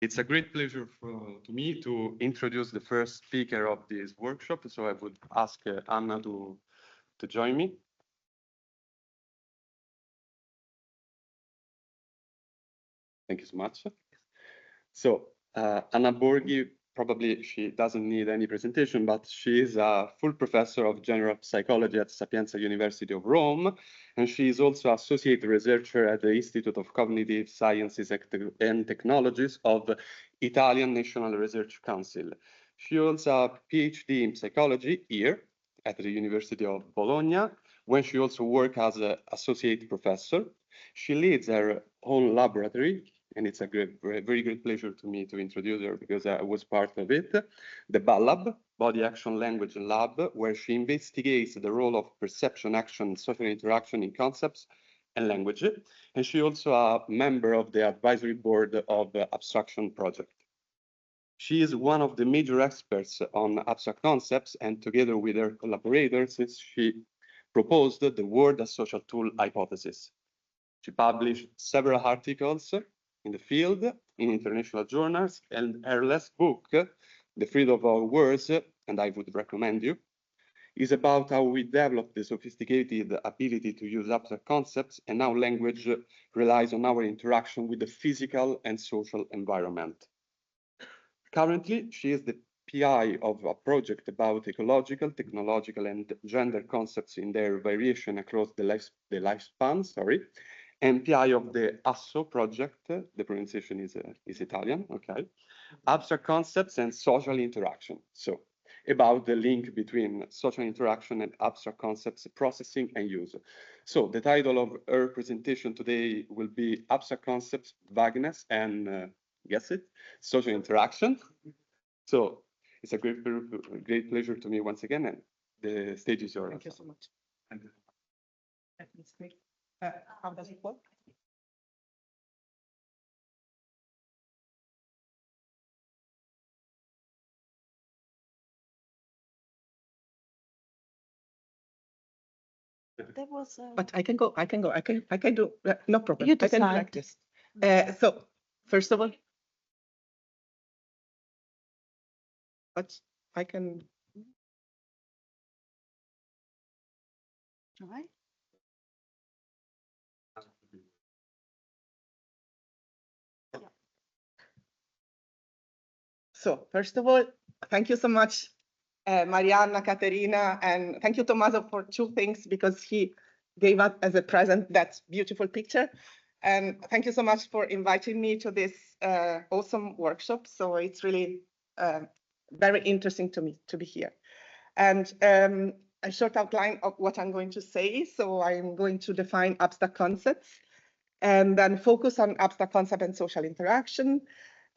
It's a great pleasure to me to introduce the first speaker of this workshop. So I would ask Anna to join me. Thank you so much. So Anna Borghi, probably she doesn't need any presentation, but she is a full professor of general psychology at Sapienza University of Rome, and she is also associate researcher at the Institute of Cognitive Sciences and Technologies of Italian National Research Council. She holds a PhD in psychology here at the University of Bologna, when she also works as an associate professor. She leads her own laboratory, and it's a very great pleasure to me to introduce her because I was part of it, the BALAB, Body Action Language Lab, where she investigates the role of perception, action, social interaction in concepts and language. And she also a member of the advisory board of the Abstraction project. She is one of the major experts on abstract concepts, and together with her collaborators, she proposed the word as social tool hypothesis. She published several articles in the field, in international journals, and her last book, The Freedom of Our Words, and I would recommend you, is about how we develop the sophisticated ability to use abstract concepts and how language relies on our interaction with the physical and social environment. Currently, she is the PI of a project about ecological, technological, and gender concepts in their variation across the lifespan, and PI of the ASSO project, the pronunciation is Italian, okay, abstract concepts and social interaction. So about the link between social interaction and abstract concepts processing and use. So the title of her presentation today will be Abstract Concepts, Vagueness, and guess it, social interaction. So it's a great pleasure to me once again, and the stage is yours. Thank you so much. Let me speak. How does it work? That was. But I can go. I can do. No problem. You I can do decide. like this. So first of all, but I can. Try. So first of all, thank you so much, Marianna, Caterina, and thank you, Tommaso, for two things, because he gave us as a present that beautiful picture. And thank you so much for inviting me to this awesome workshop. So it's really very interesting to me to be here. And a short outline of what I'm going to say. So I'm going to define abstract concepts and then focus on abstract concept and social interaction.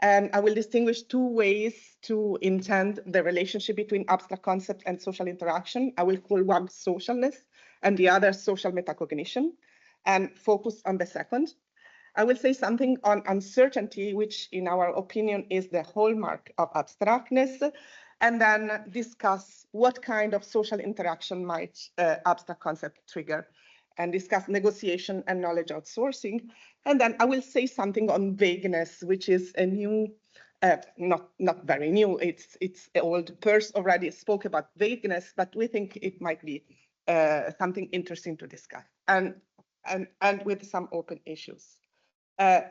And I will distinguish two ways to intend the relationship between abstract concept and social interaction. I will call one socialness and the other social metacognition, and focus on the second. I will say something on uncertainty, which in our opinion is the hallmark of abstractness, and then discuss what kind of social interaction might abstract concept trigger, and discuss negotiation and knowledge outsourcing. And then I will say something on vagueness, which is a new, not very new, it's old. Peirce already spoke about vagueness, but we think it might be something interesting to discuss, and with some open issues.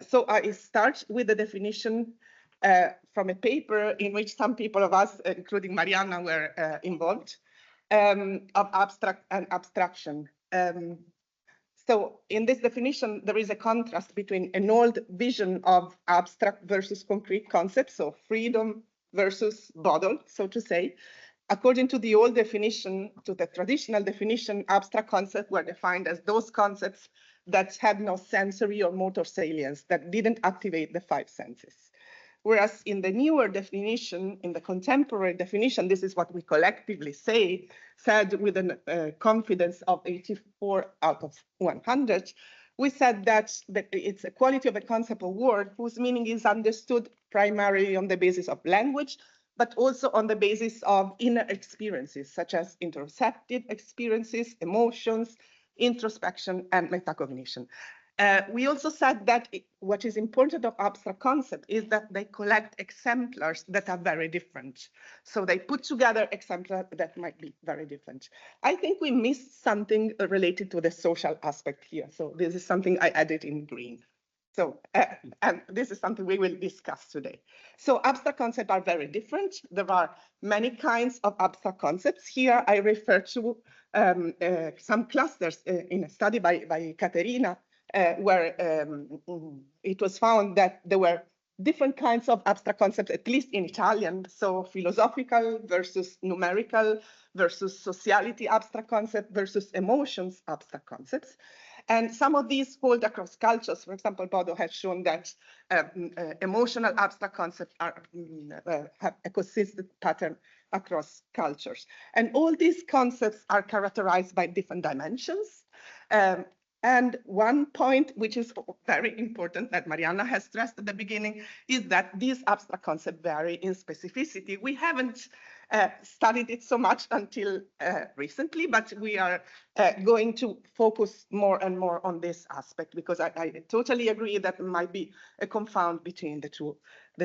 So I start with the definition from a paper in which some people of us, including Marianna, were involved, of abstract and abstraction. So in this definition, there is a contrast between an old vision of abstract versus concrete concepts, so freedom versus bottle, so to say. According to the old definition, to the traditional definition, abstract concepts were defined as those concepts that had no sensory or motor salience, that didn't activate the five senses. Whereas in the newer definition, in the contemporary definition, this is what we collectively say, said with a confidence of 84 out of 100, we said that it's a quality of a concept or word whose meaning is understood primarily on the basis of language, but also on the basis of inner experiences, such as interoceptive experiences, emotions, introspection, and metacognition. We also said that what is important of abstract concept is that they collect exemplars that are very different. So they put together exemplars that might be very different. I think we missed something related to the social aspect here. So this is something I added in green. So, and this is something we will discuss today. So abstract concepts are very different. There are many kinds of abstract concepts. Here I refer to some clusters in a study by Caterina, where it was found that there were different kinds of abstract concepts, at least in Italian. So philosophical versus numerical versus sociality abstract concept versus emotions abstract concepts. And some of these hold across cultures. For example, Bodo has shown that emotional abstract concepts have a consistent pattern across cultures. And all these concepts are characterized by different dimensions. And one point which is very important that Marianna has stressed at the beginning is that these abstract concepts vary in specificity. We haven't studied it so much until recently, but we are going to focus more and more on this aspect because I totally agree that there might be a confound between the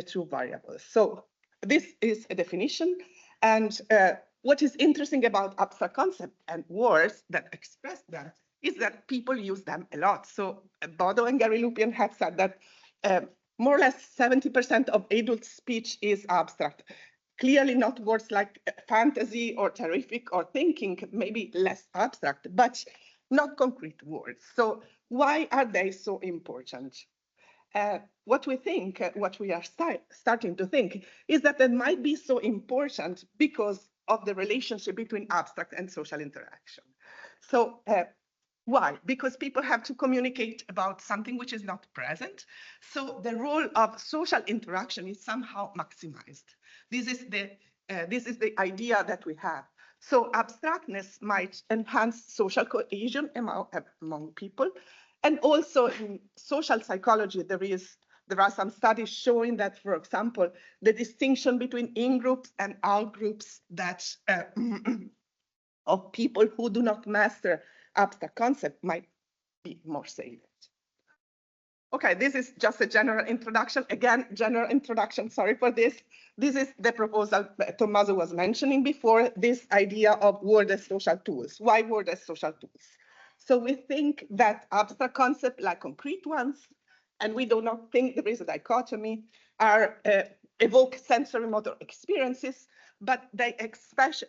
two variables. So this is a definition. And what is interesting about abstract concepts and words that express them is that people use them a lot. So Bodo and Gary Lupien have said that more or less 70% of adult speech is abstract. Clearly not words like fantasy or terrific or thinking, maybe less abstract, but not concrete words. So why are they so important? What we are starting to think is that they might be so important because of the relationship between abstract and social interaction. So why? Because people have to communicate about something which is not present. So the role of social interaction is somehow maximized. This is the idea that we have. So abstractness might enhance social cohesion among people. And also in social psychology, there are some studies showing that, for example, the distinction between in-groups and out-groups that of people who do not master abstract concept might be more salient. Okay, this is just a general introduction. Again, general introduction, sorry for this. This is the proposal Tommaso was mentioning before, this idea of word as social tools. Why word as social tools? So we think that abstract concepts like concrete ones, and we do not think there is a dichotomy, are evoke sensory motor experiences, but they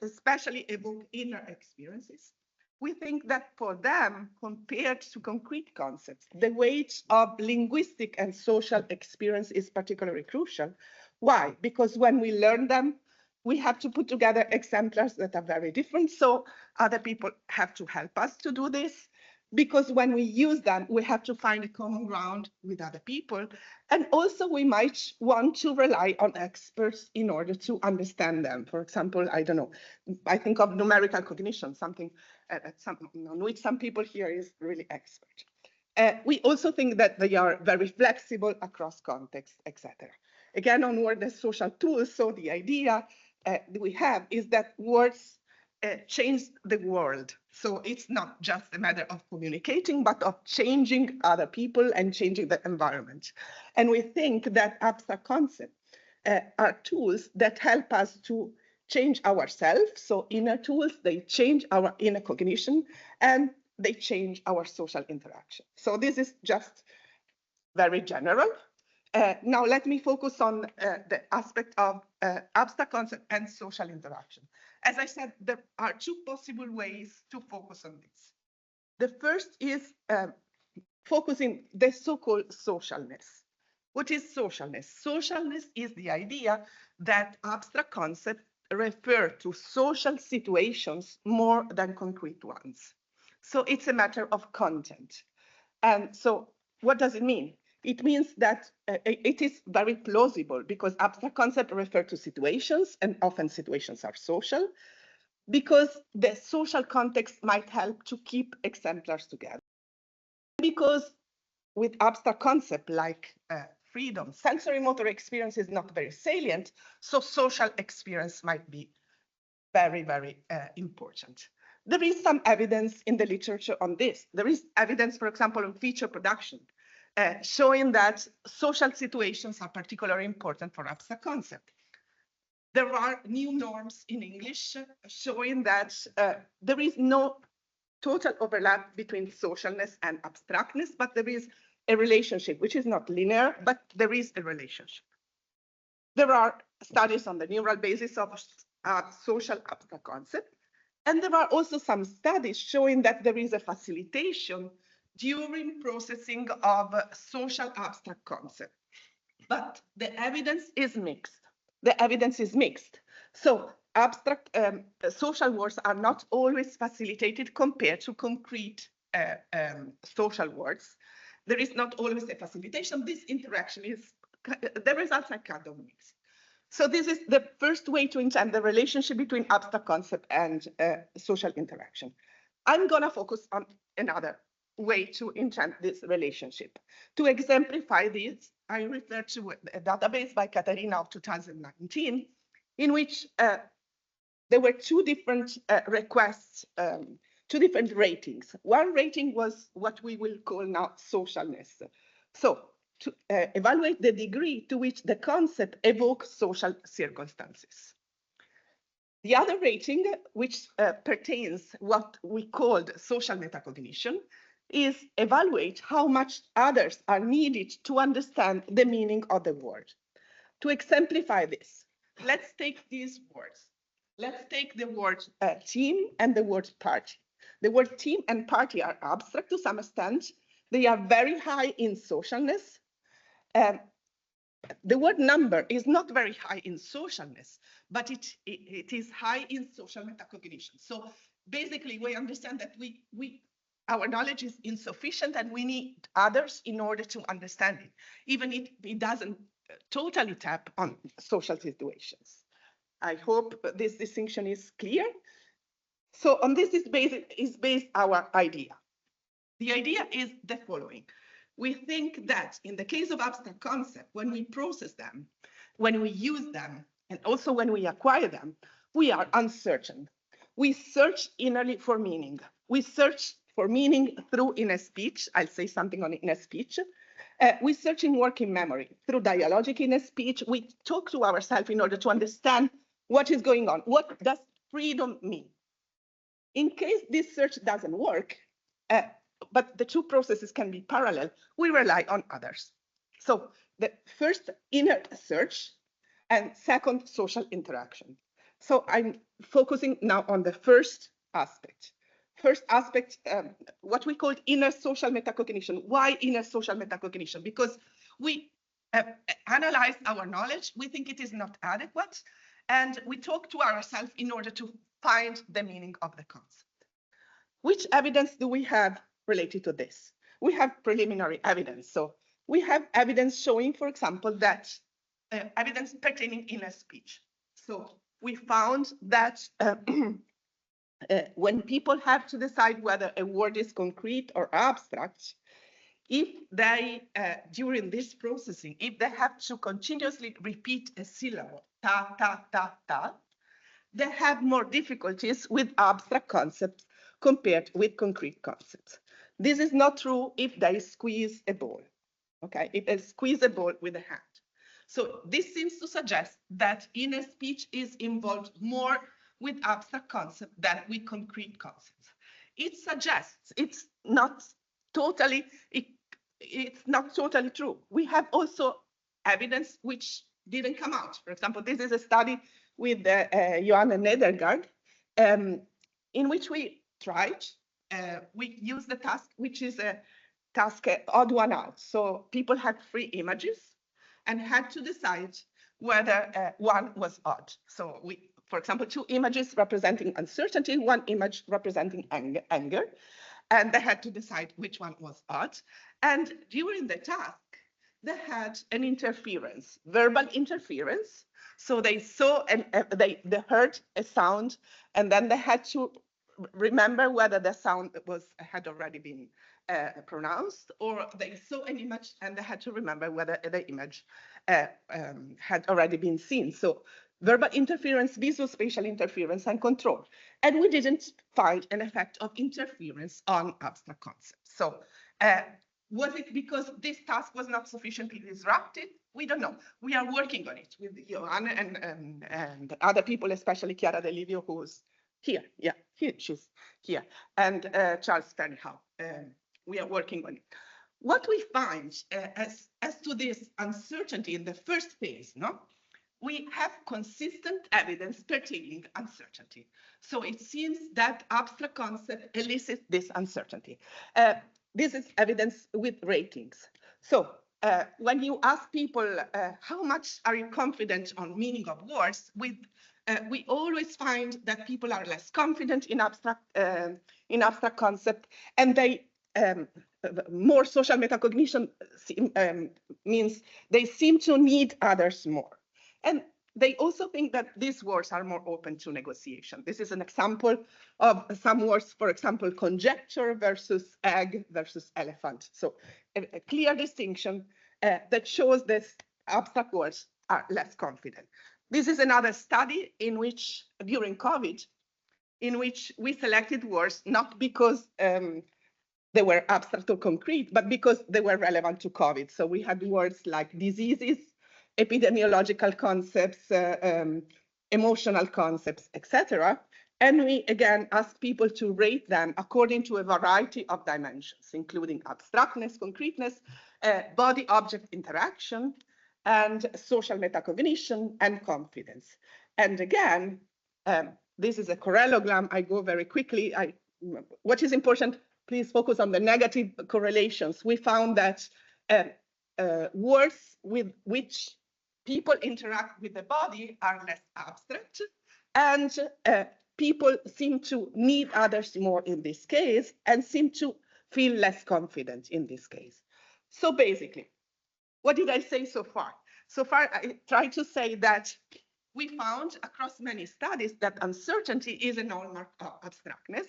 especially evoke inner experiences. We think that for them, compared to concrete concepts, the weight of linguistic and social experience is particularly crucial. Why? Because when we learn them, we have to put together exemplars that are very different. So other people have to help us to do this. Because when we use them, we have to find a common ground with other people. And also we might want to rely on experts in order to understand them. For example, I don't know, I think of numerical cognition, something on which some people here is really expert. We also think that they are very flexible across contexts, etc. Again, on word as social tools, so the idea we have is that words change the world. So it's not just a matter of communicating, but of changing other people and changing the environment. And we think that abstract concepts are tools that help us to change ourselves. So inner tools, they change our inner cognition and they change our social interaction. So this is just very general. Now let me focus on the aspect of abstract concept and social interaction. As I said, there are two possible ways to focus on this. The first is focusing the so-called socialness. What is socialness? Socialness is the idea that abstract concepts refer to social situations more than concrete ones. So it's a matter of content. And so what does it mean? It means that it is very plausible because abstract concepts refer to situations, and often situations are social, because the social context might help to keep exemplars together. Because with abstract concepts like freedom, sensory motor experience is not very salient, so social experience might be very, very important. There is some evidence in the literature on this. There is evidence, for example, on feature production, showing that social situations are particularly important for abstract concept. There are new norms in English showing that there is no total overlap between socialness and abstractness, but there is a relationship, which is not linear, but there is a relationship. There are studies on the neural basis of social abstract concept, and there are also some studies showing that there is a facilitation during processing of social abstract concept. But the evidence is mixed. The evidence is mixed. So abstract social words are not always facilitated compared to concrete social words. There is not always a facilitation. This interaction is, the results are kind of mixed. So this is the first way to understand the relationship between abstract concept and social interaction. I'm gonna focus on another way to enchant this relationship. To exemplify this, I refer to a database by Caterina of 2019, in which there were two different requests, two different ratings. One rating was what we will call now socialness. So to evaluate the degree to which the concept evokes social circumstances. The other rating, which pertains what we called social metacognition, is evaluate how much others are needed to understand the meaning of the word. To exemplify this, let's take these words. Let's take the word team and the word party. The word team and party are abstract to some extent. They are very high in socialness. The word number is not very high in socialness, but it is high in social metacognition. So basically, we understand that our knowledge is insufficient and we need others in order to understand it, even if it doesn't totally tap on social situations. I hope this distinction is clear. So on this is based our idea. The idea is the following. We think that in the case of abstract concepts, when we process them, when we use them, and also when we acquire them, we are uncertain. We search innerly for meaning. We search for meaning through inner speech. I'll say something on inner speech. We search in working memory through dialogic inner speech. We talk to ourselves in order to understand what is going on. What does freedom mean? In case this search doesn't work, but the two processes can be parallel, we rely on others. So the first, inner search, and second, social interaction. So I'm focusing now on the first aspect. First aspect, what we call inner social metacognition. Why inner social metacognition? Because we analyze our knowledge, we think it is not adequate, and we talk to ourselves in order to find the meaning of the concept. Which evidence do we have related to this? We have preliminary evidence. So we have evidence showing, for example, that evidence pertaining inner speech. So we found that when people have to decide whether a word is concrete or abstract, if they, during this processing, if they have to continuously repeat a syllable, ta, ta, ta, ta, they have more difficulties with abstract concepts compared with concrete concepts. This is not true if they squeeze a ball, okay? If they squeeze a ball with a hand. So this seems to suggest that inner speech is involved more with abstract concepts than with concrete concepts. It suggests it's not totally true. We have also evidence which didn't come out. For example, this is a study with Johanna Nedergaard, in which we tried, we used the task, which is a task odd one out. So people had 3 images and had to decide whether one was odd. So we, for example, 2 images representing uncertainty, 1 image representing anger, and they had to decide which one was odd. And during the task, they had an interference, verbal interference. So they saw and they heard a sound, and then they had to remember whether the sound had already been pronounced, or they saw an image and they had to remember whether the image had already been seen. So verbal interference, visuospatial interference, and control. And we didn't find an effect of interference on abstract concepts. So was it because this task was not sufficiently disrupted? We don't know. We are working on it with Johan and other people, especially Chiara De Livio, who's here. Yeah, she's here. And Charles Fernhow. We are working on it. What we find as to this uncertainty in the first phase, no? We have consistent evidence pertaining uncertainty. So it seems that abstract concept elicits this uncertainty. This is evidence with ratings. So when you ask people, how much are you confident on meaning of words, we always find that people are less confident in abstract concept, and they more social metacognition means they seem to need others more. And they also think that these words are more open to negotiation. This is an example of some words, for example, conjecture versus egg versus elephant. So a clear distinction that shows that abstract words are less confident. This is another study in which, during COVID, in which we selected words not because they were abstract or concrete, but because they were relevant to COVID. So we had words like diseases, epidemiological concepts, emotional concepts, etc. And we, again, asked people to rate them according to a variety of dimensions, including abstractness, concreteness, body-object interaction, and social metacognition and confidence. And again, this is a correlogram. I go very quickly. What is important, please focus on the negative correlations. We found that words with which people interact with the body are less abstract, and people seem to need others more in this case and seem to feel less confident in this case. So basically, what did I say so far? So far, I tried to say that we found across many studies that uncertainty is a hallmark of abstractness.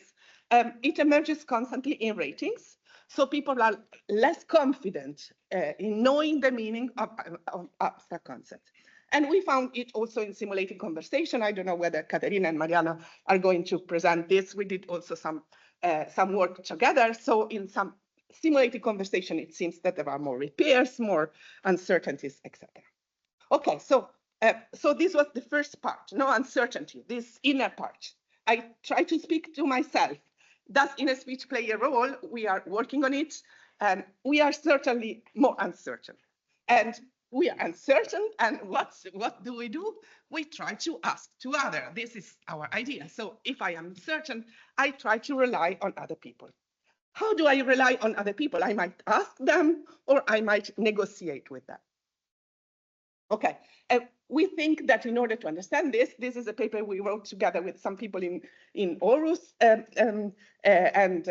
It emerges constantly in ratings. So people are less confident in knowing the meaning of abstract concepts. And we found it also in simulated conversation. I don't know whether Caterina and Mariana are going to present this. We did also some work together. So in some simulated conversation, it seems that there are more repairs, more uncertainties, etc. Okay, so this was the first part, no uncertainty, this inner part. I try to speak to myself. Does inner speech play a role? We are working on it, and we are certainly more uncertain. And we are uncertain, and what do? We try to ask to others. This is our idea. So if I am certain, I try to rely on other people. How do I rely on other people? I might ask them, or I might negotiate with them. Okay, we think that in order to understand this is a paper we wrote together with some people in Aarhus and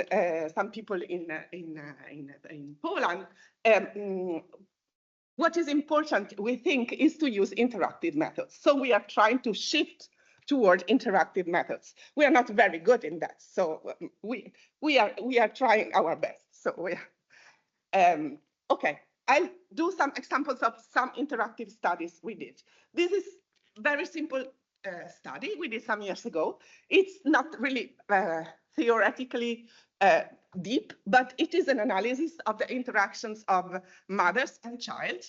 some people in Poland. What is important, we think, is to use interactive methods. So we are trying to shift toward interactive methods. We are not very good in that, so we are trying our best. So we are, okay. I'll do some examples of some interactive studies we did. This is very simple study we did some years ago. It's not really theoretically deep, but it is an analysis of the interactions of mothers and child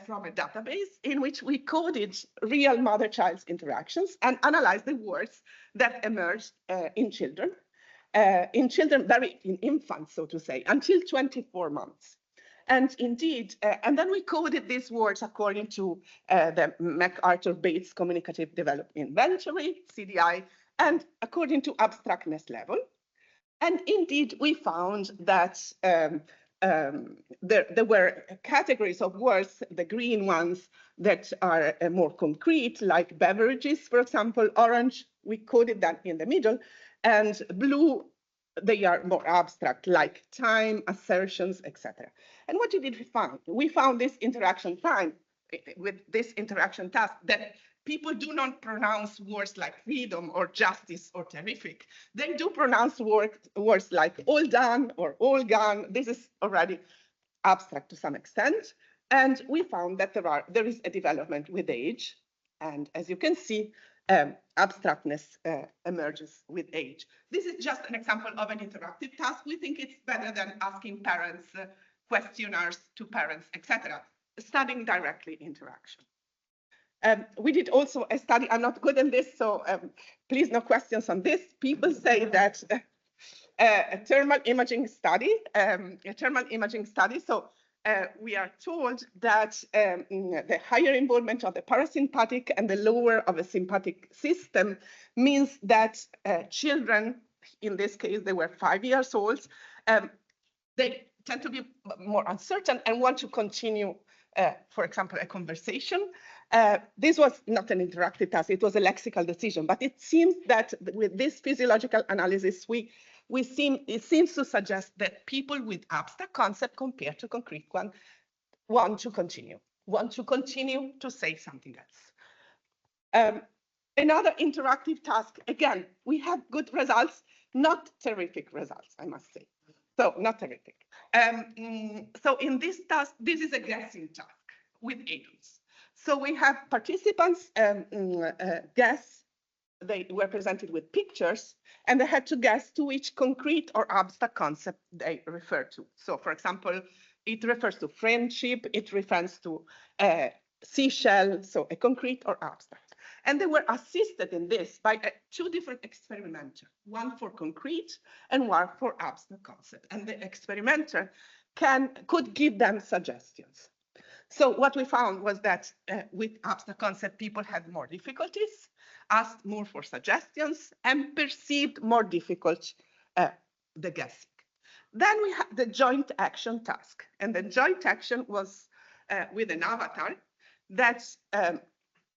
from a database in which we coded real mother-child interactions and analyzed the words that emerged in children, in infants, so to say, until 24 months. And indeed, and then we coded these words according to the MacArthur-Bates Communicative Development Inventory, CDI, and according to abstractness level. And indeed, we found that there were categories of words, the green ones that are more concrete, like beverages, for example. Orange, we coded that in the middle, and blue, they are more abstract, like time, assertions, etc. And what did we find? We found this interaction time with this interaction task that people do not pronounce words like freedom or justice or terrific. They do pronounce words like all done or all gone. This is already abstract to some extent. And we found that there is a development with age. And as you can see, abstractness emerges with age. This is just an example of an interactive task. We think it's better than asking parents questionnaires to parents, etc. Studying directly interaction. We did also a study. I'm not good in this, so please no questions on this. People say that a thermal imaging study, So we are told that the higher involvement of the parasympathetic and the lower of the sympathetic system means that children, in this case, they were 5 years old, they tend to be more uncertain and want to continue, for example, a conversation. This was not an interactive task, it was a lexical decision, but it seems that with this physiological analysis, it seems to suggest that people with abstract concept compared to concrete one want to continue to say something else. Another interactive task, again, we had good results, not terrific results, I must say. So not terrific. So in this task, this is a guessing task with agents. So we have participants guess. They were presented with pictures, and they had to guess to which concrete or abstract concept they refer to. So, for example, it refers to friendship, it refers to seashell, so a concrete or abstract. And they were assisted in this by two different experimenters, one for concrete and one for abstract concept. And the experimenter could give them suggestions. So what we found was that with abstract concept, people had more difficulties, asked more for suggestions, and perceived more difficult the guessing. Then we had the joint action task. And the joint action was with an avatar that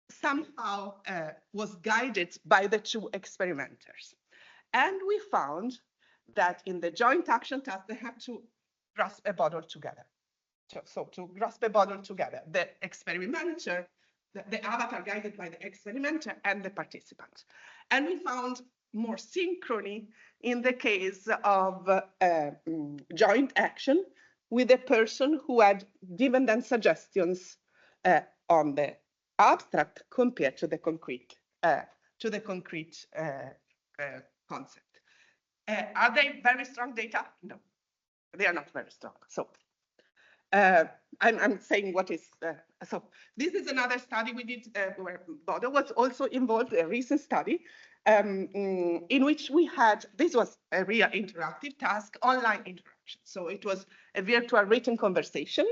somehow was guided by the two experimenters. And we found that in the joint action task, they had to grasp a bottle together. So to grasp a bottle together, the experimenter, the avatar guided by the experimenter and the participant. And we found more synchrony in the case of joint action with a person who had given them suggestions on the abstract compared to the concrete, concept. Are they very strong data? No, they are not very strong. So I'm saying what is, so this is another study we did where Bodo was also involved, a recent study in which we had, this was a real interactive task, online interaction. So it was a virtual written conversation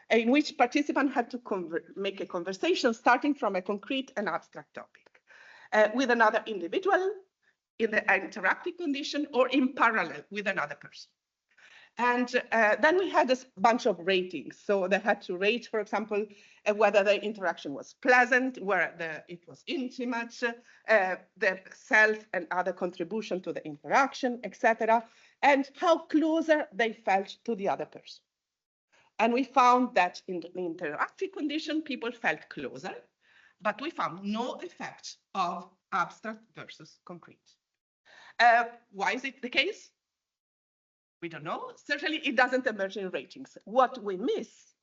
in which participants had to make a conversation starting from a concrete and abstract topic with another individual in the interactive condition or in parallel with another person. And then we had a bunch of ratings. So they had to rate, for example, whether the interaction was pleasant, whether it was intimate, the self and other contribution to the interaction, etc., and how closer they felt to the other person. And we found that in the interactive condition, people felt closer, but we found no effect of abstract versus concrete. Why is it the case? We don't know. Certainly, it doesn't emerge in ratings. What we miss,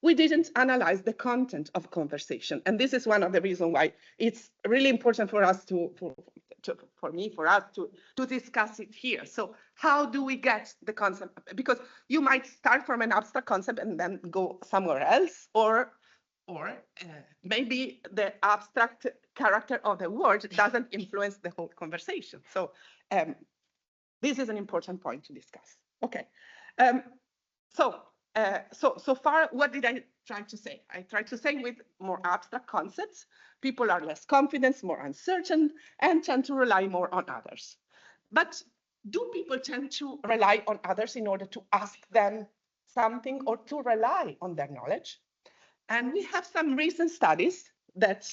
we didn't analyze the content of conversation. And this is one of the reasons why it's really important for us for us to discuss it here. So how do we get the concept? Because you might start from an abstract concept and then go somewhere else, or maybe the abstract character of the word doesn't influence the whole conversation. So this is an important point to discuss. Okay, so far, what did I try to say? I tried to say with more abstract concepts, people are less confident, more uncertain, and tend to rely more on others. But do people tend to rely on others in order to ask them something or to rely on their knowledge? And we have some recent studies that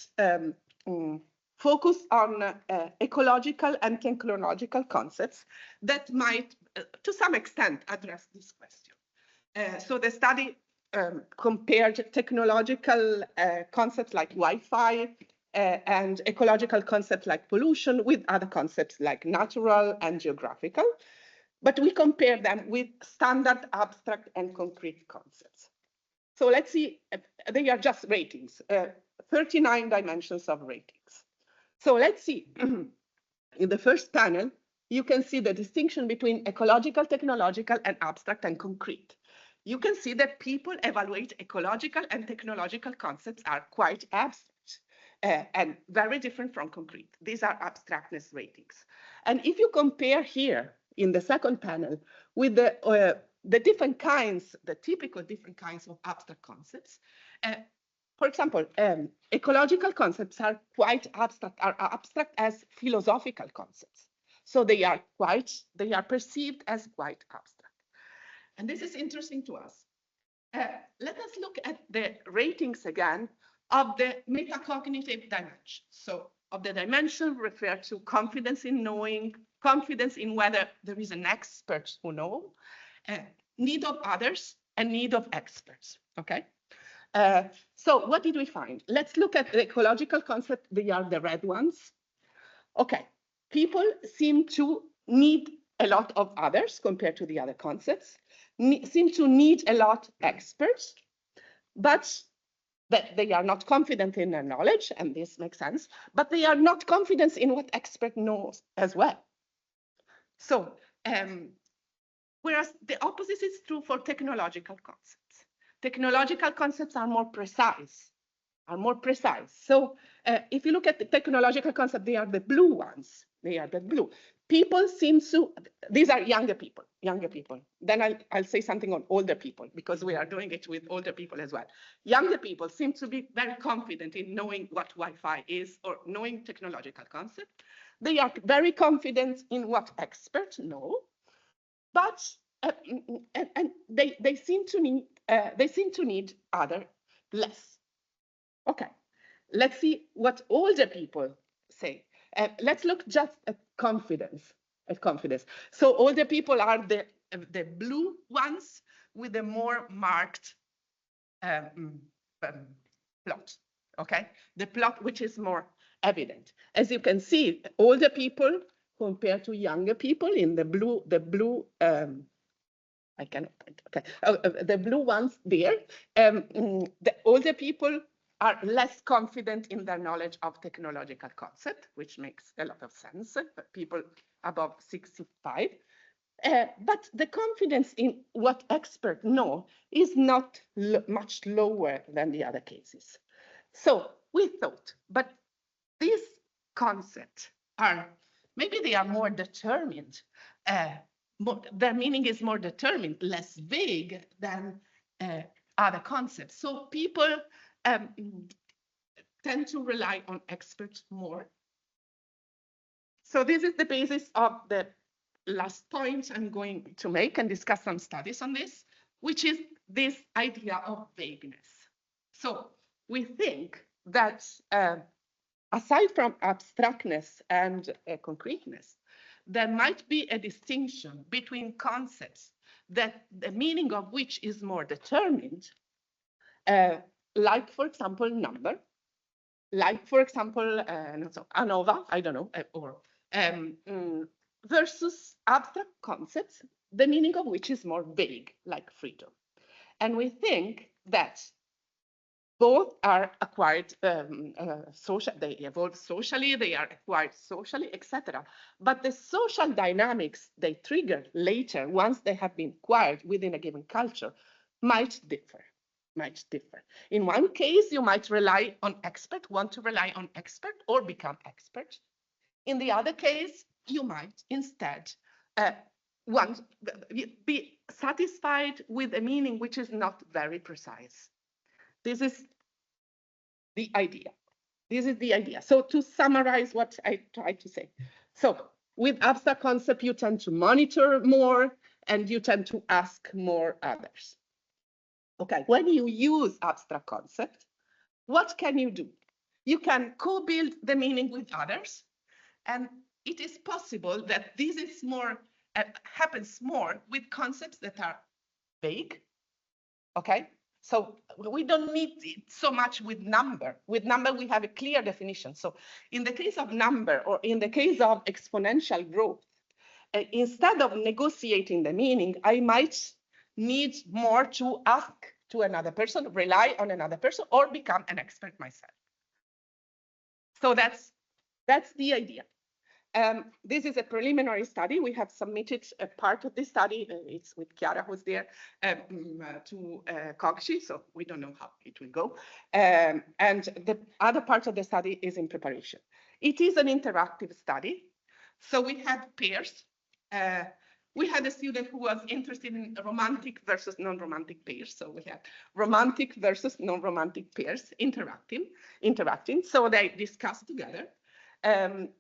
focus on ecological and technological concepts that might, to some extent, address this question. So the study compared technological concepts like Wi-Fi and ecological concepts like pollution with other concepts like natural and geographical. But we compare them with standard abstract and concrete concepts. So let's see, they are just ratings. 39 dimensions of ratings. So let's see. In the first panel, you can see the distinction between ecological, technological, and abstract and concrete. You can see that people evaluate ecological and technological concepts are quite abstract and very different from concrete. These are abstractness ratings. And if you compare here in the second panel with the different kinds, the typical different kinds of abstract concepts, for example, ecological concepts are quite abstract, are abstract as philosophical concepts. So they are perceived as quite abstract. And this is interesting to us. Let us look at the ratings again of the metacognitive dimension. So of the dimension referred to confidence in knowing, confidence in whether there is an expert who knows, need of others, and need of experts, okay? So what did we find? Let's look at the ecological concept. They are the red ones. Okay, people seem to need a lot of others compared to the other concepts, seem to need a lot experts, but that they are not confident in their knowledge, and this makes sense, but they are not confident in what expert knows as well. So, whereas the opposite is true for technological concepts. Technological concepts are more precise, So if you look at the technological concept, they are the blue ones. They are the blue. People seem to, these are younger people. Then I'll say something on older people because we are doing it with older people as well. Younger people seem to be very confident in knowing what Wi-Fi is or knowing technological concept. They are very confident in what experts know, but and they seem to need other less. Okay, let's see what older people say. Let's look just at confidence. So older people are the blue ones with the more marked plot. Okay, the plot which is more evident. As you can see, older people compared to younger people in the blue. I cannot point. Okay, the blue ones there. The older people are less confident in their knowledge of technological concept, which makes a lot of sense. People above 65. But the confidence in what experts know is not much lower than the other cases. So we thought, but these concepts are, maybe they are more determined. Their meaning is more determined, less vague than other concepts. So people tend to rely on experts more. So this is the basis of the last point I'm going to make and discuss some studies on this, which is this idea of vagueness. So we think that aside from abstractness and concreteness, there might be a distinction between concepts that the meaning of which is more determined, like, for example, number, like, for example, ANOVA, I don't know, or versus abstract concepts, the meaning of which is more vague, like freedom. And we think that both are acquired they evolve socially, they are acquired socially, etc. But the social dynamics they trigger later, once they have been acquired within a given culture, might differ. In one case, you might rely on expert, want to rely on expert or become expert. In the other case, you might instead want be satisfied with a meaning which is not very precise. This is the idea. So to summarize what I tried to say. So with abstract concept, you tend to monitor more and you tend to ask more others. Okay, when you use abstract concept, what can you do? You can co-build the meaning with others. And it is possible that this is more, happens more with concepts that are vague, okay? So we don't need it so much with number. With number, we have a clear definition. So in the case of number or in the case of exponential growth, instead of negotiating the meaning, I might need more to ask to another person, rely on another person, or become an expert myself. So that's the idea. This is a preliminary study. We have submitted a part of this study. It's with Chiara, who's there, to Cogshi, so we don't know how it will go. And the other part of the study is in preparation. It is an interactive study. So we had pairs. We had a student who was interested in romantic versus non-romantic pairs. So we had romantic versus non-romantic pairs interacting. So they discussed together. And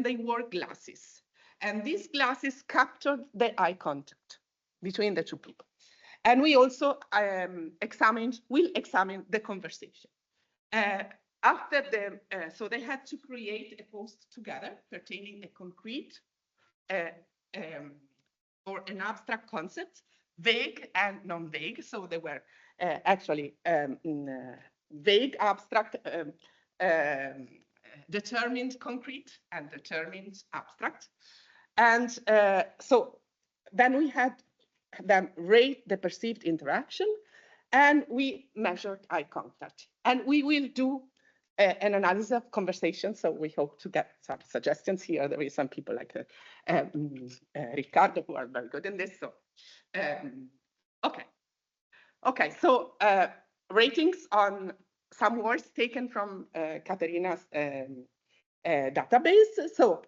they wore glasses. And these glasses captured the eye contact between the two people. And we also will examine the conversation. So they had to create a post together pertaining a concrete or an abstract concept, vague and non-vague. So they were actually vague, abstract, determined concrete and determined abstract. And so then we had them rate the perceived interaction, and we measured eye contact. And we will do an analysis of conversation, so we hope to get some suggestions here. There is some people like Riccardo who are very good in this. So, okay. So ratings on some words taken from Caterina's database. So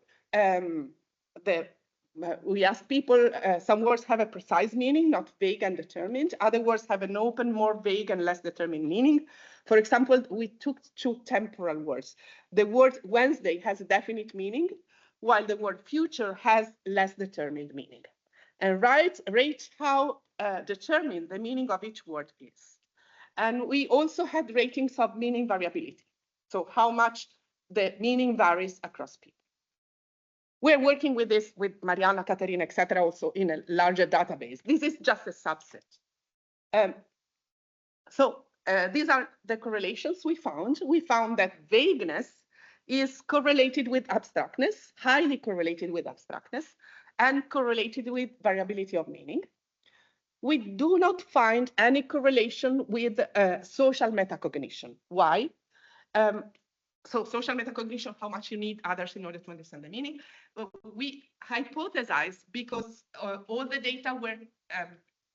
we asked people, some words have a precise meaning, not vague and determined. Other words have an open, more vague and less determined meaning. For example, we took two temporal words. The word Wednesday has a definite meaning, while the word future has less determined meaning. And rate how determined the meaning of each word is. And we also had ratings of meaning variability. So how much the meaning varies across people. We're working with this with Marianna, Caterina, etc., also in a larger database. This is just a subset. These are the correlations we found. We found that vagueness is correlated with abstractness, highly correlated with abstractness, and correlated with variability of meaning. We do not find any correlation with social metacognition. Why? So social metacognition, how much you need others in order to understand the meaning. We hypothesized because all the data were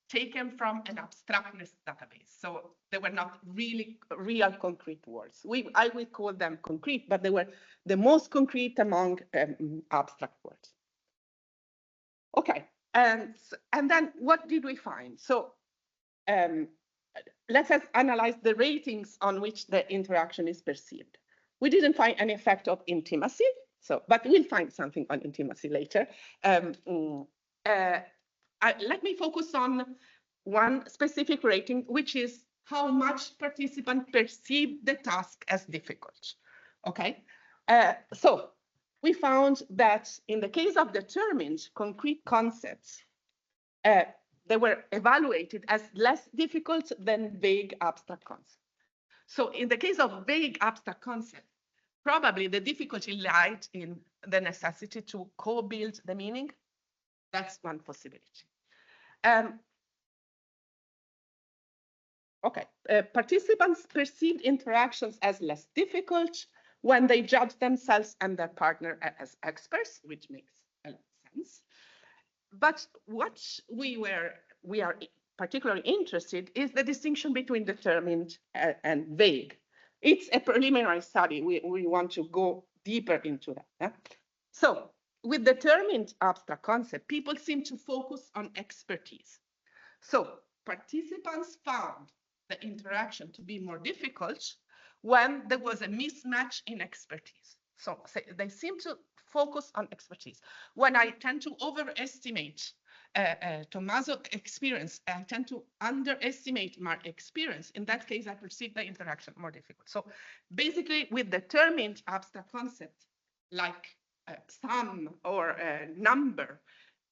taken from an abstractness database. So they were not really real concrete words. I would call them concrete, but they were the most concrete among abstract words. Okay, and then what did we find? So let us analyze the ratings on which the interaction is perceived. We didn't find any effect of intimacy, but we'll find something on intimacy later. Let me focus on one specific rating, which is how much participants perceive the task as difficult. Okay, so we found that in the case of determined concrete concepts, they were evaluated as less difficult than vague abstract concepts. So in the case of vague abstract concepts, probably the difficulty lied in the necessity to co-build the meaning. That's one possibility. Participants perceived interactions as less difficult when they judge themselves and their partner as experts, which makes a lot of sense. But what we are particularly interested is the distinction between determined and vague. It's a preliminary study. We want to go deeper into that. Yeah? So with determined abstract concept, people seem to focus on expertise. So participants found the interaction to be more difficult when there was a mismatch in expertise. So they seem to focus on expertise. When I tend to overestimate Tommaso's experience, I tend to underestimate my experience. In that case, I perceive the interaction more difficult. So basically, with determined abstract concept, like sum or number,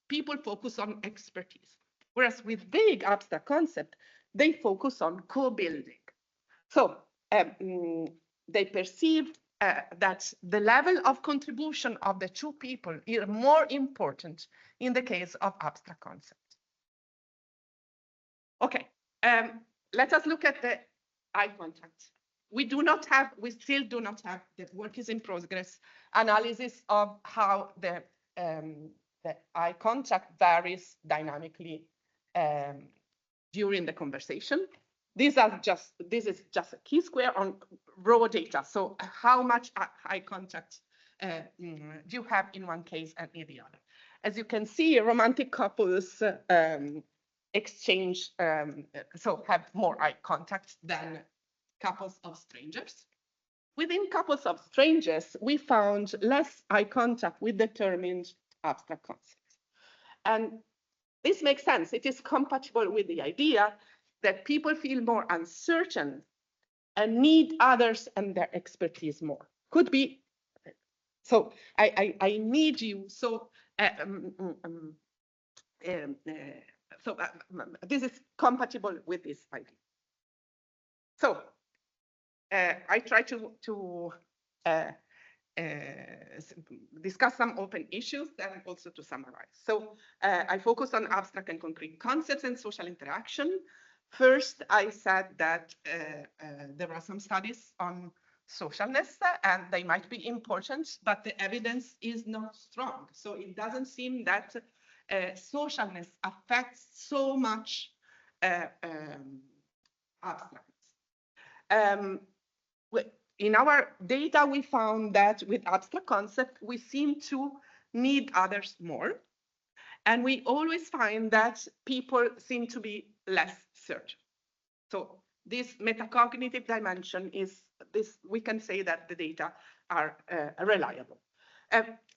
people focus on expertise. Whereas with vague abstract concept, they focus on co-building. So they perceived that the level of contribution of the two people is more important in the case of abstract concept. Okay, let us look at the eye contact. we still do not have, the work is in progress, analysis of how the eye contact varies dynamically during the conversation. This is just a chi-square on raw data. So how much eye contact you have in one case and in the other. As you can see, romantic couples exchange, so have more eye contact than couples of strangers. Within couples of strangers, we found less eye contact with determined abstract concepts. And this makes sense. It is compatible with the idea that people feel more uncertain and need others and their expertise more. Could be, so I need you, so this is compatible with this idea. So I try to discuss some open issues and also to summarize. So I focus on abstract and concrete concepts and social interaction. First, I said that there are some studies on socialness and they might be important, but the evidence is not strong. So it doesn't seem that socialness affects so much abstractness. In our data, we found that with abstract concept, we seem to need others more. And we always find that people seem to be less certain. So this metacognitive dimension is this, we can say that the data are reliable.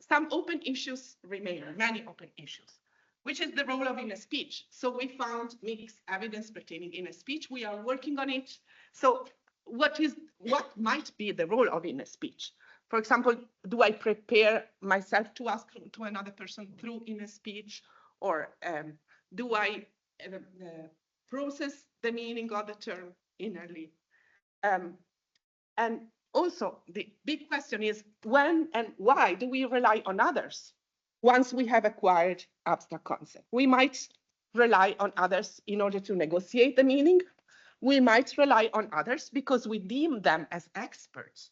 Some open issues remain, many open issues, which is the role of inner speech. So we found mixed evidence pertaining inner speech. We are working on it. So what might be the role of inner speech? For example, do I prepare myself to ask to another person through inner speech, or do I process the meaning of the term innerly? And also, the big question is when and why do we rely on others once we have acquired abstract concept? We might rely on others in order to negotiate the meaning. We might rely on others because we deem them as experts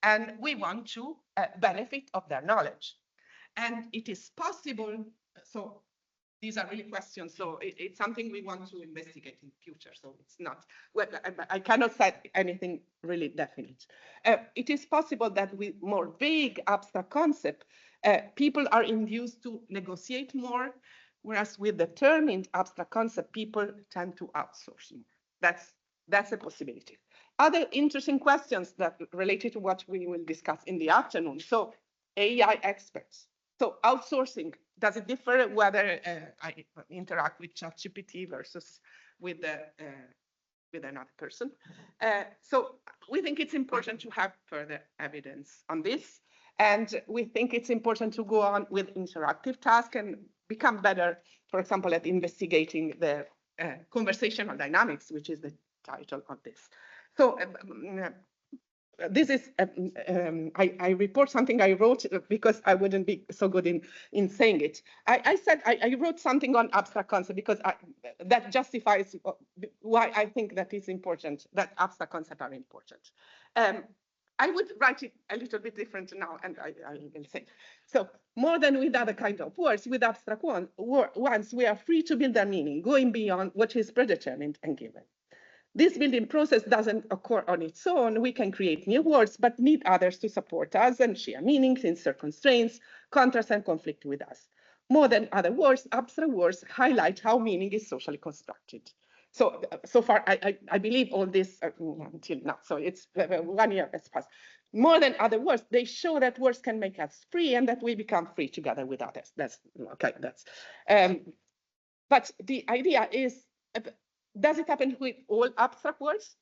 and we want to benefit of their knowledge. And it is possible, so these are really questions, so it's something we want to investigate in the future. So it's not, well, I cannot say anything really definite. It is possible that with more vague abstract concept, people are induced to negotiate more, whereas with determined abstract concept, people tend to outsource more. That's a possibility. Other interesting questions that related to what we will discuss in the afternoon. So AI experts. So outsourcing, does it differ whether I interact with ChatGPT versus with another person? So we think it's important to have further evidence on this. And we think it's important to go on with interactive tasks and become better, for example, at investigating the conversational dynamics, which is the title of this. So this is, I report something I wrote because I wouldn't be so good in saying it. I said I wrote something on abstract concept because that justifies why I think that is important, that abstract concepts are important. I would write it a little bit different now, and I will say. So more than with other kind of words, with abstract ones, we are free to build their meaning, going beyond what is predetermined and given. This building process doesn't occur on its own. We can create new words, but need others to support us and share meanings, insert constraints, contrast, and conflict with us. More than other words, abstract words highlight how meaning is socially constructed. So far, I believe all this until now. So it's 1 year has passed. More than other words, they show that words can make us free and that we become free together with others. That's okay. That's. But the idea is, does it happen with all abstract words?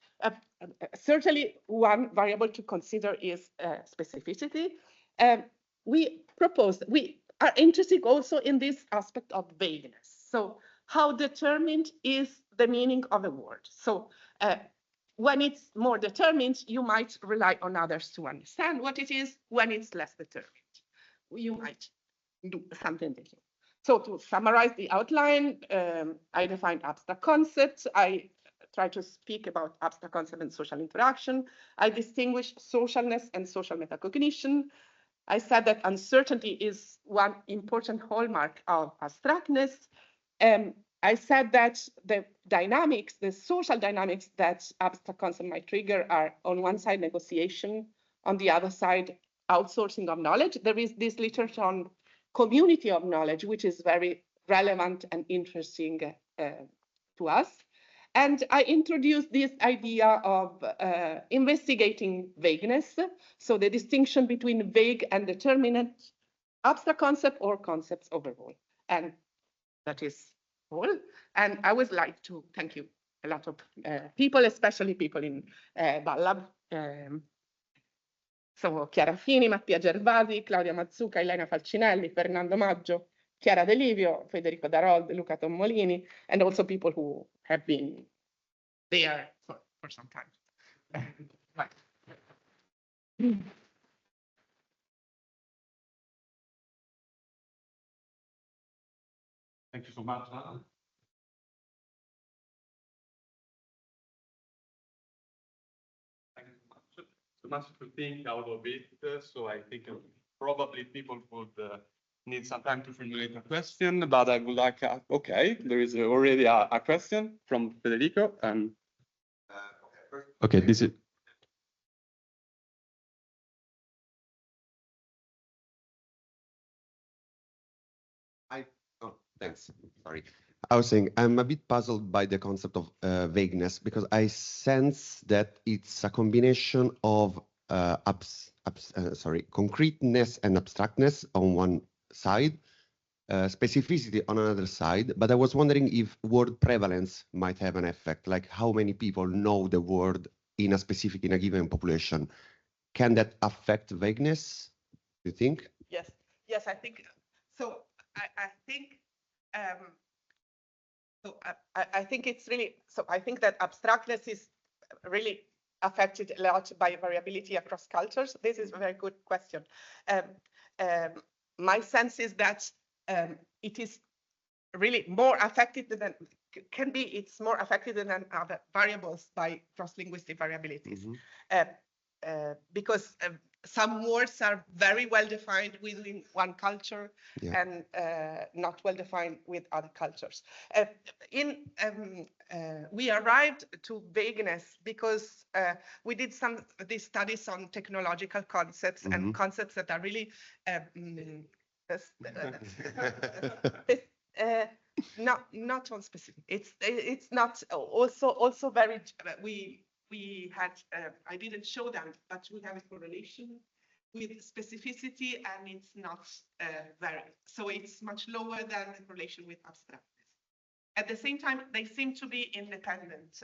Certainly, one variable to consider is specificity. We are interested also in this aspect of vagueness. So how determined is the meaning of a word? So when it's more determined, you might rely on others to understand what it is. When it's less determined, you might do something different. So to summarize the outline, I defined abstract concepts. I try to speak about abstract concept and social interaction. I distinguish socialness and social metacognition. I said that uncertainty is one important hallmark of abstractness. I said that the dynamics, the social dynamics that abstract concept might trigger are on one side negotiation, on the other side outsourcing of knowledge. There is this literature on community of knowledge, which is very relevant and interesting to us. And I introduced this idea of investigating vagueness, so the distinction between vague and determinate abstract concept or concepts overall. And that is all. And I would like to thank you a lot of people, especially people in Ballab. So Chiara Fini, Mattia Gervasi, Claudia Mazzuca, Elena Falcinelli, Fernando Maggio, Chiara De Livio, Federico Darold, Luca Tommolini, and also people who have been there for some time. Right. Thank you so much. Thank you so much to think out of it. So I think probably people would need some time to formulate a question, but I would like, okay, there is already a question from Federico. Okay, this is. Thanks. Sorry. I was saying I'm a bit puzzled by the concept of vagueness because I sense that it's a combination of concreteness and abstractness on one side, specificity on another side. But I was wondering if word prevalence might have an effect, like how many people know the word in a given population. Can that affect vagueness? Do you think? Yes, I think so. I think. I think it's really, so I think that abstractness is really affected a lot by variability across cultures. This is a very good question. My sense is that it is really more affected than, it's more affected than other variables by cross-linguistic variabilities. Because some words are very well defined within one culture and not well defined with other cultures. We arrived to vagueness because we did these studies on technological concepts and concepts that are really not on specific. It's not also very. We had, I didn't show them, but we have a correlation with specificity, and it's not very, so it's much lower than the correlation with abstractness. At the same time, they seem to be independent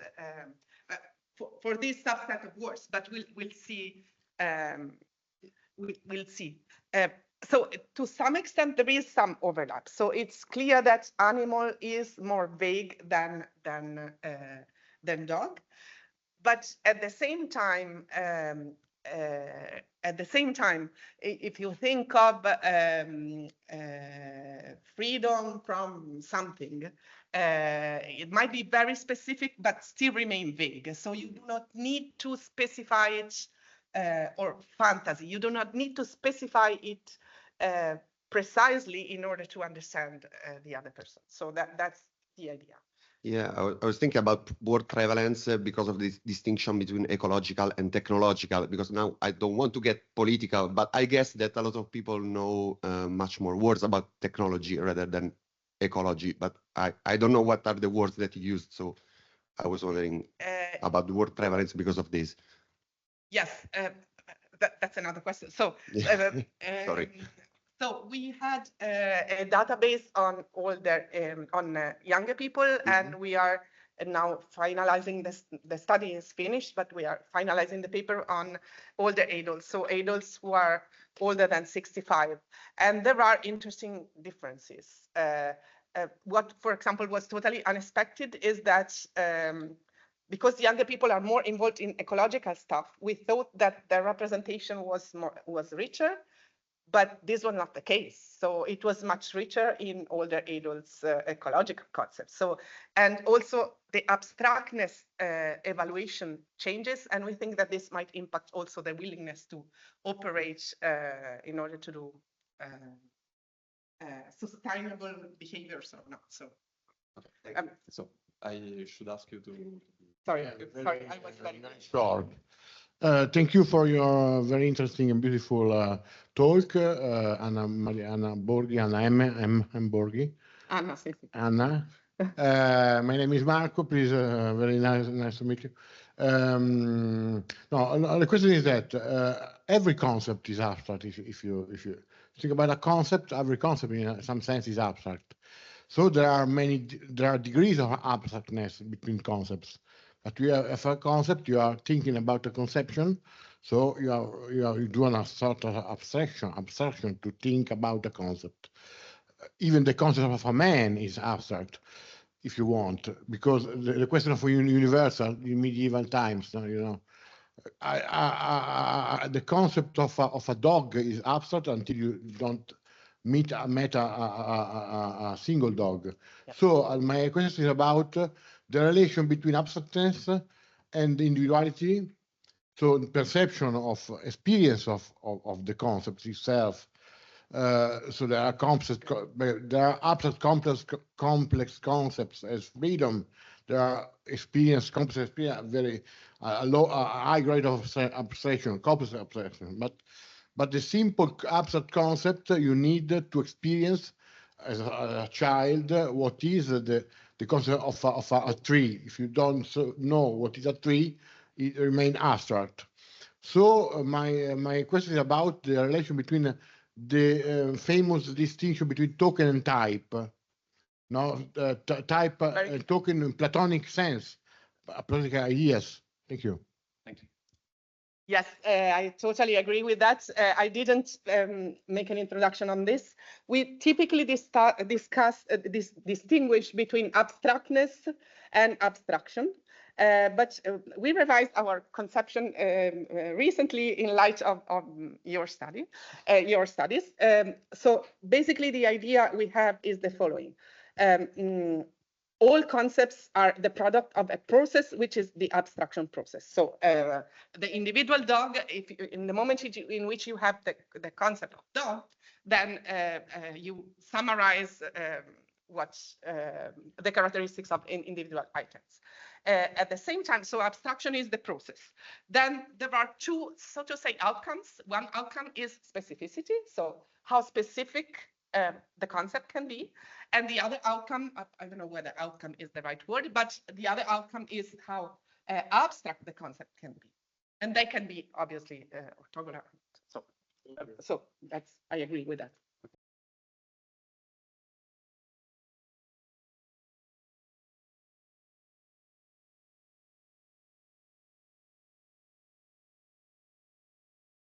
for this subset of words, but we'll see. We'll see. So to some extent, there is some overlap. So it's clear that animal is more vague than dog. But at the same time, if you think of freedom from something, it might be very specific, but still remain vague. So you do not need to specify it, or fantasy. You do not need to specify it precisely in order to understand the other person. So that's the idea. Yeah, I was thinking about word prevalence because of this distinction between ecological and technological, because now I don't want to get political, but I guess that a lot of people know much more words about technology rather than ecology, but I don't know what are the words that you used, so I was wondering about the word prevalence because of this. Yes, that's another question. So, sorry. So we had a database on older, younger people, and we are now finalizing this. The study is finished, but we are finalizing the paper on older adults. So adults who are older than 65, and there are interesting differences. What, for example, was totally unexpected is that because younger people are more involved in ecological stuff, we thought that the representation was richer. but this was not the case. So it was much richer in older adults' ecological concepts. So, and also the abstractness evaluation changes, and we think that this might impact also the willingness to operate in order to do sustainable behaviors or not. So, So I should ask you to. sorry, I was very short. Thank you for your very interesting and beautiful talk, Anna Borghi, Anna Borghi. Anna, sì, sì. Anna. My name is Marco. Please, very nice to meet you. No, the question is that every concept is abstract. If you think about a concept, every concept in some sense is abstract. So there are degrees of abstractness between concepts. But you have a concept, you are thinking about a conception, so you do a sort of abstraction to think about the concept. Even the concept of a man is abstract, if you want, because the question of universal in medieval times, you know, the concept of a dog is abstract until you don't meet a single dog. Yep. So my question is about the relation between abstractness and individuality. So perception of experience of the concept itself. So there are abstract complex concepts as freedom. There are complex experience, very high grade of abstraction, complex abstraction. But the simple abstract concept you need to experience as a child what is the concept of a tree. If you don't know what is a tree, it remains abstract. So my question is about the relation between the famous distinction between token and type. No, type and token in Platonic sense, Platonic ideas. Thank you. Thank you. Yes, I totally agree with that. I didn't make an introduction on this. We typically distinguish between abstractness and abstraction. But we revised our conception recently in light of your studies. So basically the idea we have is the following. All concepts are the product of a process, which is the abstraction process. So the individual dog, in the moment in which you have the concept of dog, then you summarize what the characteristics of individual items. At the same time, so abstraction is the process. Then there are two, so to say, outcomes. One outcome is specificity, so how specific the concept can be. And the other outcome, I don't know whether outcome is the right word, but the other outcome is how abstract the concept can be. And they can be obviously orthogonal. So that's, I agree with that.